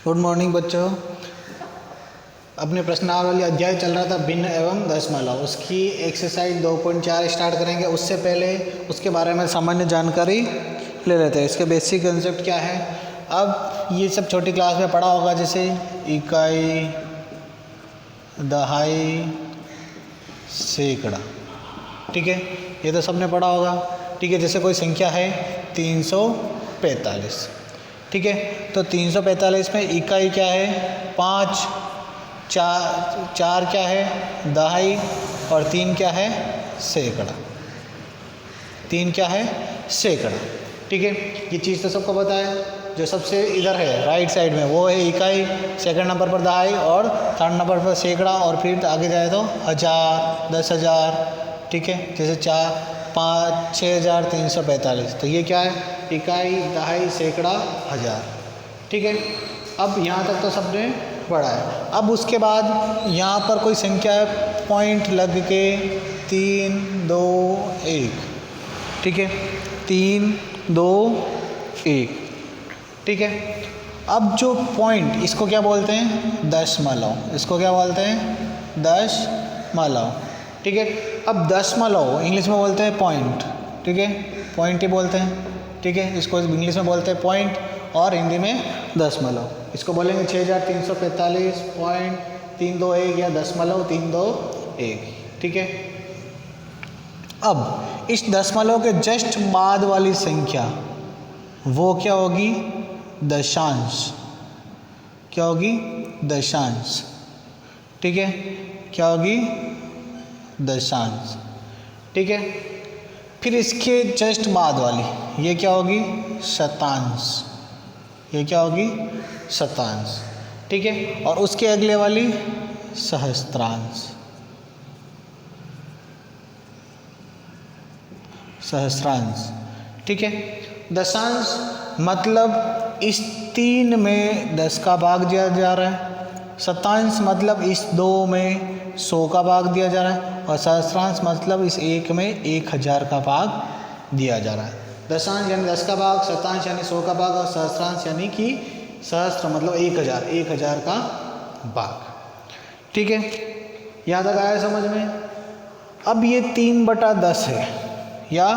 Good morning बच्चों। अपने प्रश्नावली अध्याय चल रहा था भिन्न एवं दशमलव, उसकी एक्सरसाइज 2.4 स्टार्ट करेंगे। उससे पहले उसके बारे में सामान्य जानकारी ले लेते हैं। इसके बेसिक कंसेप्ट क्या है। अब ये सब छोटी क्लास में पढ़ा होगा, जैसे इकाई, दहाई, सैकड़ा। ठीक है, ये तो सबने पढ़ा होगा। ठीक है, जैसे कोई संख्या है 345। ठीक है, तो 345 में इकाई क्या है 5, चार क्या है दहाई, और 3 क्या है सैकड़ा। 3 क्या है सैकड़ा। ठीक है, ये चीज़ तो सबको पता है। जो सबसे इधर है राइट साइड में वो है इकाई, सेकंड नंबर पर दहाई और थर्ड नंबर पर सैकड़ा, और फिर आगे जाए तो 1000, 10,000। ठीक है, जैसे 4, 5, 6,345। तो ये क्या है इकाई, दहाई, सैकड़ा, 1000। ठीक है, अब यहाँ तक तो सबने पढ़ा है। अब उसके बाद यहाँ पर कोई संख्या है, पॉइंट लग के 3, 2, 1। ठीक है, 3, 2, 1। ठीक है, अब जो पॉइंट, इसको क्या बोलते हैं दशमलव। इसको क्या बोलते हैं दशमलव। ठीक है, अब दशमलव इंग्लिश में बोलते हैं पॉइंट। ठीक है, पॉइंट ही बोलते हैं। ठीक है, इसको इंग्लिश में बोलते हैं पॉइंट और हिंदी में दशमलव। इसको बोलेंगे 6345.321 या दशमलव 321। ठीक है, अब इस दशमलव के जस्ट बाद वाली संख्या वो क्या होगी दशांश। क्या होगी दशांश। ठीक है, क्या होगी दशांश। ठीक है, फिर इसके जस्ट बाद वाली ये क्या होगी शतांश। ये क्या होगी शतांश। ठीक है, और उसके अगले वाली सहस्त्रांश। सहस्त्रांश। ठीक है, दशांश मतलब इस 3 में 10 का भाग दिया जा रहा है। शतांश मतलब इस 2 में 100 का भाग दिया जा रहा है, और सहस्त्रांश मतलब इस 1 में 1000 का भाग दिया जा रहा है। दशांश यानी 10 का भाग, शतांश यानी 100 का भाग, और सहस्त्रांश यानी कि सहस्त्र मतलब 1000 का भाग। ठीक है, यहाँ तक आया समझ में। अब ये 3/10 है, या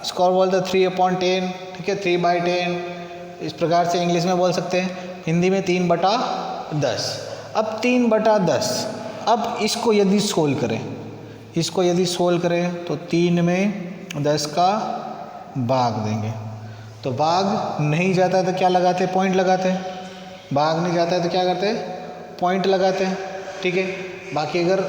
इसको और बोलते हैं 3/10। ठीक है, 3/10 इस प्रकार से इंग्लिश में बोल सकते हैं, हिंदी में 3/10। अब 3/10, अब इसको यदि सोल्व करें, इसको यदि सोल्व करें तो 3 में 10 का भाग देंगे। तो भाग नहीं जाता है तो क्या लगाते हैं पॉइंट लगाते हैं। भाग नहीं जाता है तो क्या करते हैं पॉइंट लगाते हैं। ठीक है, बाकी अगर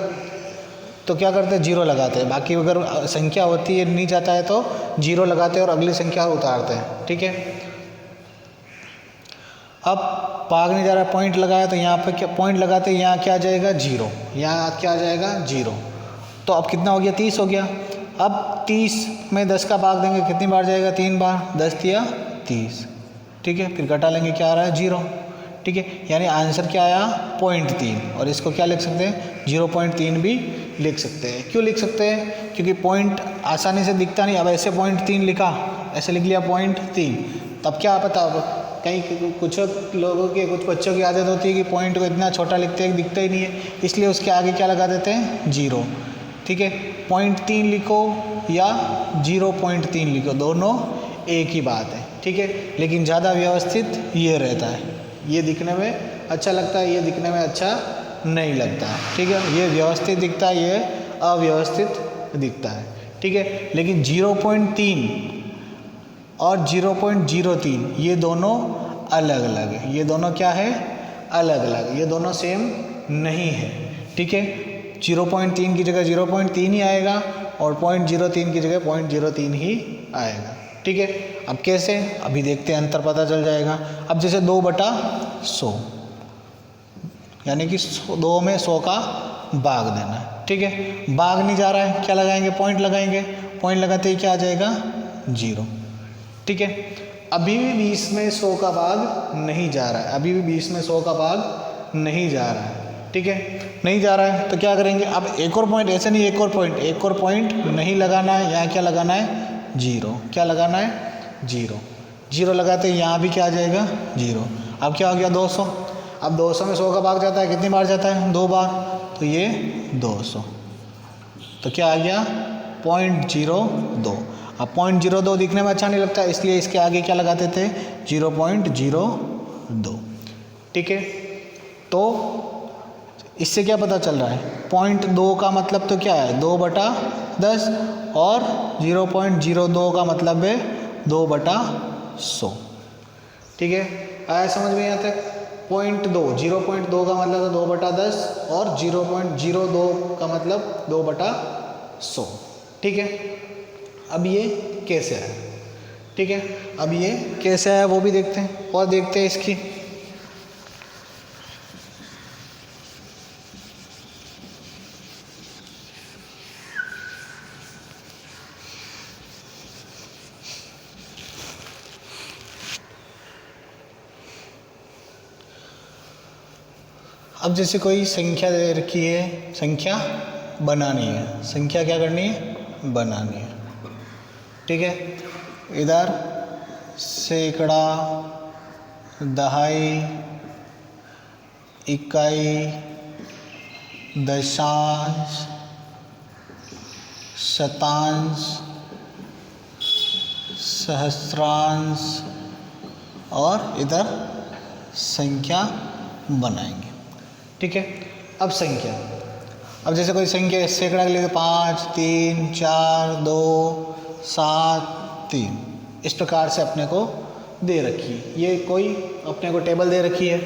तो क्या करते हैं जीरो लगाते हैं। बाकी अगर संख्या होती है नहीं जाता है तो जीरो लगाते हैं और अगली संख्या उतारते हैं। ठीक है, अब भाग नहीं जा रहा है पॉइंट लगाया, तो यहाँ पे क्या पॉइंट लगाते हैं, यहाँ क्या आ जाएगा जीरो, यहाँ क्या आ जाएगा जीरो। तो अब कितना हो गया 30 हो गया। अब 30 में 10 का भाग देंगे, कितनी बार जाएगा 3 बार, 10 दिया 30। ठीक है, फिर घटा लेंगे, क्या आ रहा है 0। ठीक है, यानी आंसर क्या आया 0.3, और इसको क्या लिख सकते हैं 0.3 भी लिख सकते हैं। क्यों लिख सकते हैं, क्योंकि पॉइंट आसानी से दिखता नहीं। अब ऐसे 0.3 लिखा, ऐसे लिख लिया 0.3, तब क्या पता कहीं कुछ लोगों की, कुछ बच्चों की आदत होती है कि पॉइंट को इतना छोटा लिखते हैं दिखता ही नहीं है, इसलिए उसके आगे क्या लगा देते हैं 0। ठीक है, 0.3 लिखो या 0.3 लिखो, दोनों एक ही बात है। ठीक है, लेकिन ज़्यादा व्यवस्थित ये रहता है, ये दिखने में अच्छा लगता है, ये दिखने में अच्छा नहीं लगता है। ठीक है, ये व्यवस्थित दिखता है, ये अव्यवस्थित दिखता है। ठीक है, लेकिन 0.3 और 0.03 ये दोनों अलग अलग है। ये दोनों क्या है अलग अलग, ये दोनों सेम नहीं है। ठीक है, 0.3 की जगह 0.3 ही आएगा, और 0.03 की जगह 0.03 ही आएगा। ठीक है, अब कैसे, अभी देखते हैं, अंतर पता चल जाएगा। अब जैसे 2/100, यानी कि 2 में 100 का भाग देना है। ठीक है, भाग नहीं जा रहा है, क्या लगाएंगे पॉइंट लगाएंगे, पॉइंट लगाते ही क्या आ जाएगा 0। ठीक है, अभी भी 20 में 100 का भाग नहीं जा रहा है, अभी भी 20 में 100 का भाग नहीं जा रहा है। ठीक है, नहीं जा रहा है तो क्या करेंगे, अब एक और पॉइंट, ऐसे नहीं एक और पॉइंट नहीं लगाना है, यहाँ क्या लगाना है 0। क्या लगाना है 0। 0 लगाते हैं, यहाँ भी क्या आ जाएगा 0। अब क्या हो गया 200। अब 200 में 100 का भाग जाता है, कितनी बार जाता है? 2 बार, तो ये 200, तो क्या आ गया 0.02। अब 0.02 दिखने में अच्छा नहीं लगता, इसलिए इसके आगे क्या लगाते थे? 0.02। ठीक है, तो इससे क्या पता चल रहा है? 0.2 का मतलब तो क्या है? 2/10, और 0.02 का मतलब है 2/100। ठीक है, आया समझ में यहाँ तक? 0.2 का मतलब है 2/10 और 0.02 का मतलब 2/100। ठीक है, अब ये कैसे आया? ठीक है, अब ये कैसे आया वो भी देखते हैं, और देखते हैं इसकी। अब जैसे कोई संख्या दे रखी है, संख्या बनानी है, संख्या क्या करनी है? बनानी है। ठीक है, इधर सैकड़ा, दहाई, इकाई, दशांश, शतांश, सहस्रांश, और इधर संख्या बनाएंगे। ठीक है, अब संख्या, अब जैसे कोई संख्या सैकड़ा के लिए 5, 3, 4, 2, 7, 3 इस प्रकार से अपने को दे रखी है। ये कोई अपने को टेबल दे रखी है।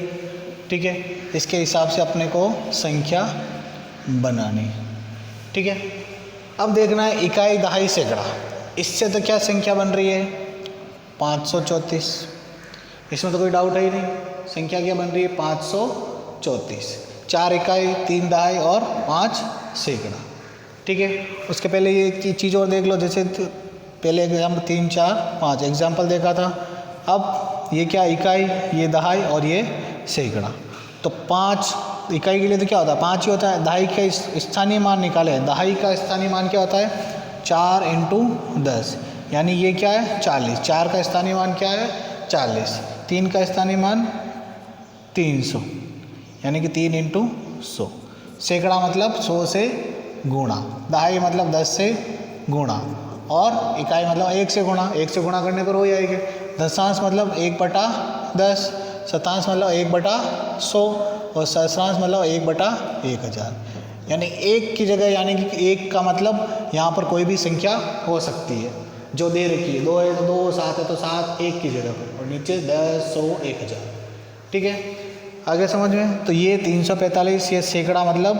ठीक है, इसके हिसाब से अपने को संख्या बनानी है। ठीक है, अब देखना है इकाई, दहाई, सैकड़ा, इससे तो क्या संख्या बन रही है? 534। इसमें तो कोई डाउट है ही नहीं, संख्या क्या बन रही है? 534। 4 इकाई, 3 दहाई और 5 सैकड़ा। ठीक है, उसके पहले ये चीज़ और देख लो, जैसे पहले एग्जाम्पल 3, 4, 5 एग्जाम्पल देखा था। अब ये क्या? इकाई, ये दहाई और ये सैकड़ा। तो 5 इकाई के लिए तो क्या होता है? 5 ही होता है। दहाई का स्थानीय मान निकाले, दहाई का स्थानीय मान क्या होता है? 4 × 10, यानी ये क्या है? 40। 4 का स्थानीय मान क्या है? 40। 3 का स्थानीय मान 300, यानी कि 3 × 100। सैकड़ा मतलब 100 से गुणा, दहाई मतलब 10 से गुणा, और इकाई मतलब 1 से गुणा। 1 से गुणा करने पर हो जाएगा। दशांश मतलब 1/10, शतांश मतलब 1/100, और सहस्रांश मतलब 1/1000। यानी 1 की जगह, यानी कि 1 का मतलब यहाँ पर कोई भी संख्या हो सकती है जो दे रखी है। 2 है तो 2, 7 है तो 7, 1 की जगह पर, और नीचे 10, 100, 1000। ठीक है, आगे समझ में? तो ये 345, ये सैकड़ा मतलब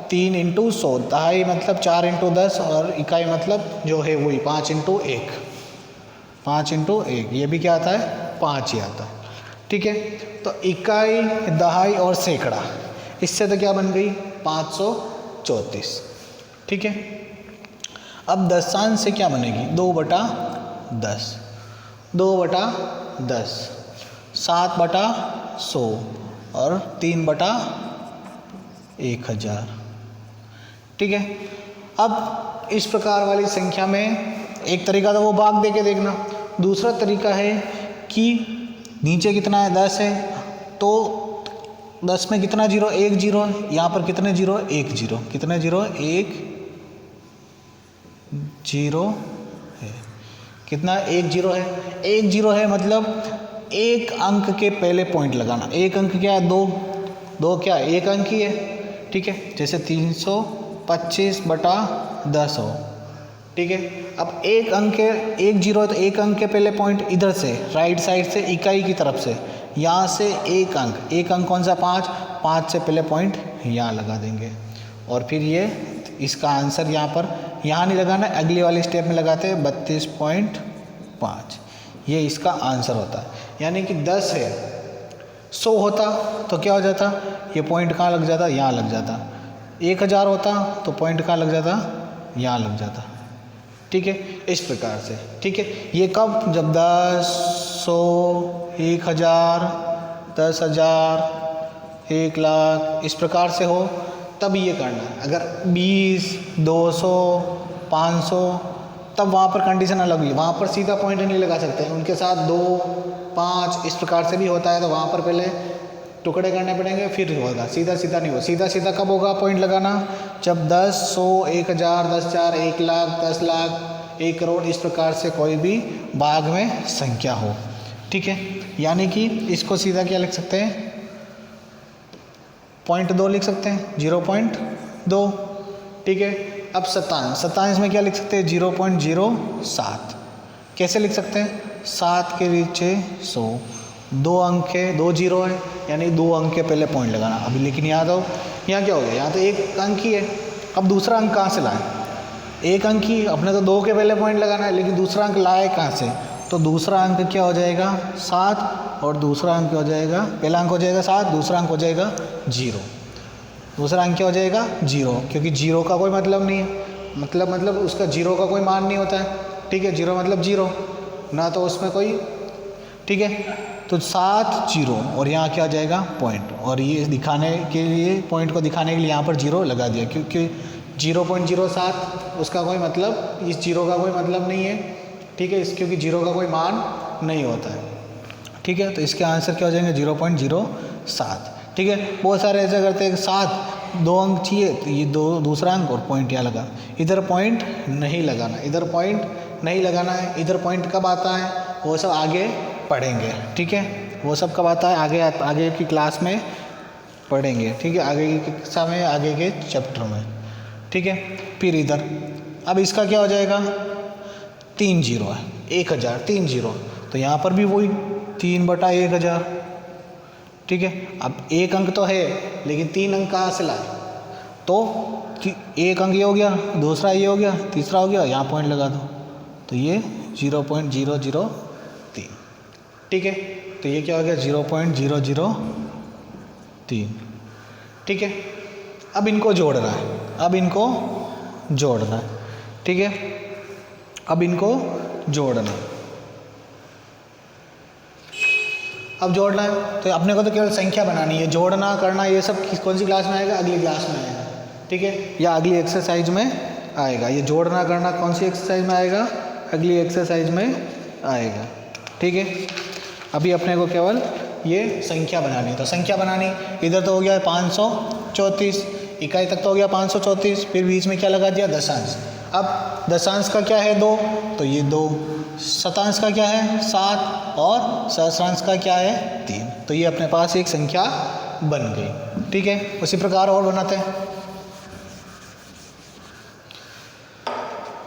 3 × 100, दहाई मतलब 4 × 10, और इकाई मतलब जो है वही 5 × 1, 5 × 1, ये भी क्या आता है? 5 ही आता है। ठीक है, तो इकाई, दहाई और सैकड़ा, इससे तो क्या बन गई? 534। ठीक है, अब दशांश से क्या बनेगी? 2/10, 2/10, 7/100 और 3/1000। ठीक है, अब इस प्रकार वाली संख्या में एक तरीका तो वो भाग दे के देखना, दूसरा तरीका है कि नीचे कितना है? 10 है, तो 10 में कितना जीरो? 1 जीरो। यहाँ पर कितने जीरो? 1 जीरो। कितने जीरो? 1 जीरो है। कितना? 1 जीरो है। 1 जीरो है मतलब एक अंक के पहले पॉइंट लगाना। एक अंक क्या है? 2। 2 क्या है? एक अंक ही है। ठीक है, जैसे 325/10 हो। ठीक है, अब एक अंक है, 1 जीरो है, तो एक अंक के पहले पॉइंट इधर से राइट साइड से इकाई की तरफ से, यहाँ से एक अंक कौन सा? 5। 5 से पहले पॉइंट यहाँ लगा देंगे, और फिर ये इसका आंसर यहाँ पर, यहाँ नहीं लगाना, अगली वाली स्टेप में लगाते हैं 32.5। ये इसका आंसर होता है। यानी कि 10 है, 100 होता तो क्या हो जाता? ये पॉइंट कहाँ लग जाता? यहाँ लग जाता। 1000 होता तो पॉइंट कहाँ लग जाता? यहाँ लग जाता। ठीक है, इस प्रकार से। ठीक है, ये कब? जब 10, 100, 1000, 10,000, 1,00,000 इस प्रकार से हो तब ये करना है। अगर 20, 200, 500 तब वहाँ पर कंडीशन अलग हुई, वहाँ पर सीधा पॉइंट नहीं लगा सकते, उनके साथ 2, 5 इस प्रकार से भी होता है, तो वहाँ पर पहले टुकड़े करने पड़ेंगे फिर होगा, सीधा सीधा नहीं होगा। सीधा सीधा कब होगा पॉइंट लगाना, जब 10, 100, 1000, 10,000, 1 लाख, 10 लाख, 1 करोड़ इस प्रकार से कोई भी भाग में संख्या हो, ठीक है। यानी कि इसको सीधा क्या लिख सकते हैं, 0.2 लिख सकते हैं, 0.2, ठीक है। अब शतांश में क्या लिख सकते हैं, 0.07। कैसे लिख सकते हैं, 7 के नीचे 100, 2 अंक है, 2 जीरो है, यानी 2 अंक के पहले पॉइंट लगाना। अभी लेकिन याद हो यहाँ क्या हो गया, यहाँ तो 1 अंक ही है, अब दूसरा अंक कहाँ से लाए, 1 अंक ही, अपने तो 2 के पहले पॉइंट लगाना है, लेकिन दूसरा अंक लाए कहाँ से, तो दूसरा अंक क्या हो जाएगा 7, और दूसरा अंक हो जाएगा, पहला अंक हो जाएगा 7, दूसरा अंक हो जाएगा 0, दूसरा अंक क्या हो जाएगा 0, क्योंकि 0 का कोई मतलब नहीं है, मतलब उसका 0 का कोई मान नहीं होता है, ठीक है। 0 मतलब 0 ना, तो उसमें कोई, ठीक है। तो 7 0 और यहाँ क्या आ जाएगा पॉइंट, और ये दिखाने के लिए, पॉइंट को दिखाने के लिए यहाँ पर 0 लगा दिया, क्योंकि 0.07 उसका कोई मतलब, इस 0 का कोई मतलब नहीं है, ठीक है, क्योंकि 0 का कोई मान नहीं होता है, ठीक है। तो इसके आंसर क्या हो जाएंगे 0.07, ठीक है। बहुत सारे ऐसा करते हैं कि 7 2 अंक चाहिए, तो ये दूसरा अंक और पॉइंट यहाँ लगा, इधर पॉइंट नहीं लगाना, इधर पॉइंट नहीं लगाना है, इधर पॉइंट कब आता है वो सब आगे पढ़ेंगे, ठीक है। वो सब कब आता है आगे की क्लास में पढ़ेंगे, ठीक है, आगे की कक्षा में, आगे के चैप्टर में, ठीक है। फिर इधर अब इसका क्या हो जाएगा, 3 0 है, 1000, 3 0, तो यहाँ पर भी वही 3/1000, ठीक है। अब 1 अंक तो है, लेकिन 3 अंक कहाँ से लाए, तो 1 अंक ये हो गया, दूसरा ये हो गया, तीसरा हो गया, यहाँ पॉइंट लगा दो, तो ये 0.003, ठीक है। तो ये क्या हो गया 0.003, ठीक है। अब इनको जोड़ना है, ठीक है, अब इनको जोड़ना, अब जोड़ना है तो अपने को तो केवल संख्या बनानी है, जोड़ना करना ये सब कौन सी क्लास में आएगा, अगली क्लास में आएगा, ठीक है, या अगली एक्सरसाइज में आएगा। ये जोड़ना करना कौन सी एक्सरसाइज में आएगा, अगली एक्सरसाइज में आएगा, ठीक है। अभी अपने को केवल ये संख्या बनानी है, तो संख्या बनानी, इधर तो हो गया 534, इकाई तक तो हो गया 534, फिर बीच में क्या लगा दिया दशांश। अब दशांश का क्या है 2, तो ये 2, शतांश का क्या है 7, और सहस्रांश का क्या है 3, तो ये अपने पास एक संख्या बन गई, ठीक है। उसी प्रकार और बनाते हैं,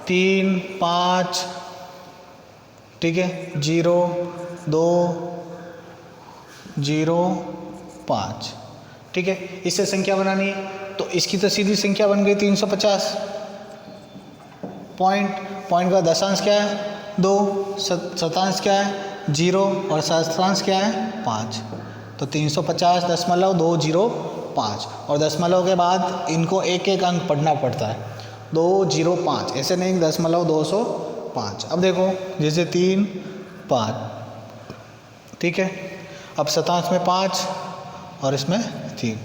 3 5, ठीक है, 0 2 0 5, ठीक है। इससे संख्या बनानी है, तो इसकी तो सीधी संख्या बन गई 350। पॉइंट का दशांश क्या है 2, शतांश क्या है 0, और सहस्त्रांश क्या है 5, तो 350.205, और दशमलव के बाद इनको एक एक अंक पढ़ना पड़ता है, 205, ऐसे नहीं 0.205। अब देखो जैसे 3 5, ठीक है। अब शतांश में 5 और इसमें 3,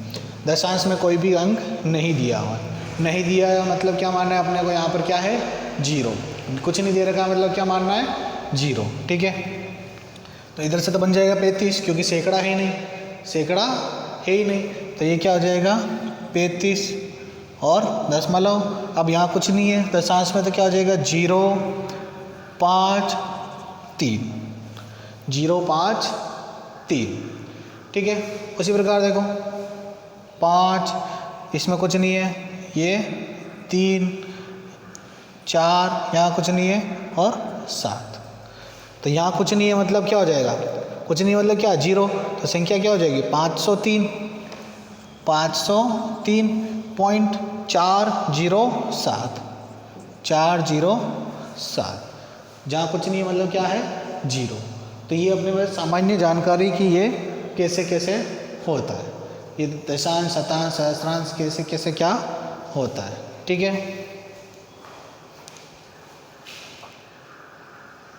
दशांश में कोई भी अंक नहीं दिया हुआ, नहीं दिया है मतलब क्या मानना है अपने को, यहाँ पर क्या है 0, कुछ नहीं दे रखा मतलब क्या मानना है 0, ठीक है। तो इधर से तो बन जाएगा 35, क्योंकि सैकड़ा है ही नहीं, तो ये क्या हो जाएगा 35 और दशमलव। अब यहाँ कुछ नहीं है, दशांश में तो क्या हो जाएगा 0 5 3, 0 5 3, ठीक है। उसी प्रकार देखो 5, इसमें कुछ नहीं है, ये 3 4, यहाँ कुछ नहीं है, और 7, तो यहाँ कुछ नहीं है मतलब क्या हो जाएगा, कुछ नहीं मतलब क्या 0, तो संख्या क्या हो जाएगी 503, 503.407, 407, जहाँ कुछ नहीं है मतलब क्या है 0। तो ये अपने पास सामान्य जानकारी कि ये कैसे कैसे होता है, ये दशांश शतांश सहस्रांश कैसे कैसे क्या होता है, ठीक है।